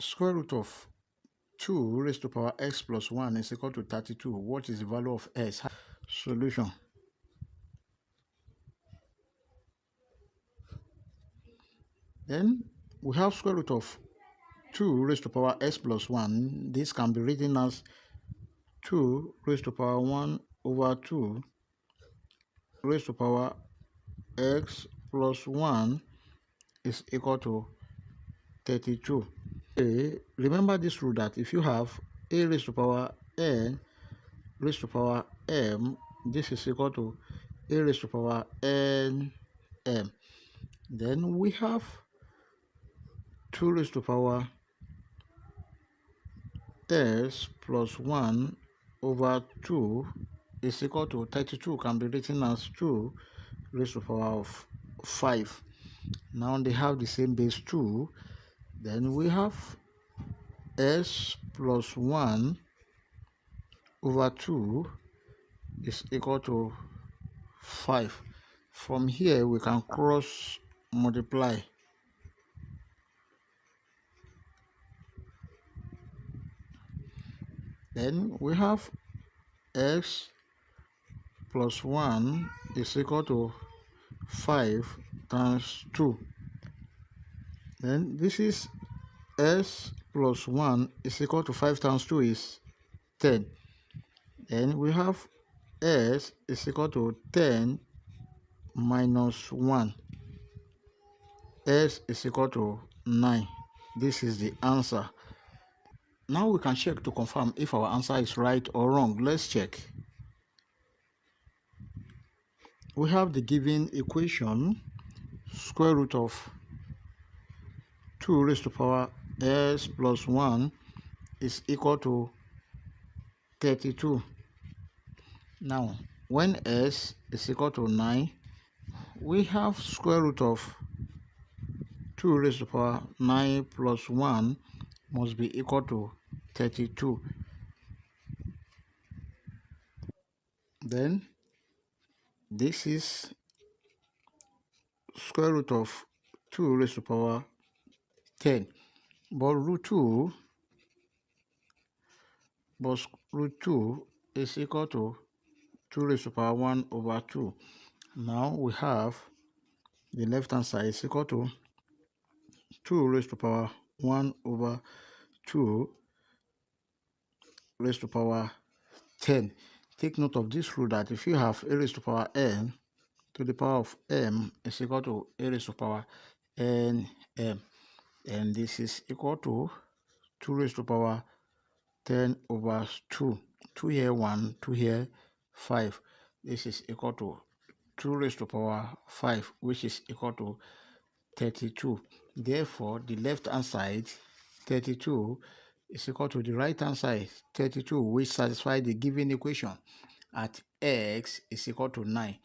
Square root of 2 raised to power x plus 1 is equal to 32. What is the value of s? Solution. Then we have square root of 2 raised to power x plus 1. This can be written as 2 raised to power 1 over 2 raised to power x plus 1 is equal to 32. Remember this rule that if you have a raised to power n raised to power m, this is equal to a raised to power n m. Then we have 2 raised to power s plus 1 over 2 is equal to 32, can be written as 2 raised to power of 5. Now they have the same base 2. Then we have s plus 1 over 2 is equal to 5. From here we can cross multiply. Then we have x plus 1 is equal to 5 times 2. Then this is s plus 1 is equal to 5 times 2 is 10. Then we have s is equal to 10 minus 1. S is equal to 9. This is the answer. Now we can check to confirm if our answer is right or wrong. Let's check. We have the given equation, square root of 2 raised to power s plus 1 is equal to 32. Now, when s is equal to 9, we have square root of 2 raised to power 9 plus 1 must be equal to 32. Then this is square root of 2 raised to power 10. But root 2 is equal to 2 raised to power 1 over 2. Now we have the left hand side is equal to 2 raised to power 1 over 2 raised to power 10. Take note of this rule that if you have a raised to power n to the power of m is equal to a raised to power n m, and this is equal to 2 raised to power 10 over 2. 2 here 1, 2 here 5. This is equal to 2 raised to power 5, which is equal to 32. Therefore, the left hand side, 32, is equal to the right hand side, 32, which satisfies the given equation at x is equal to 9.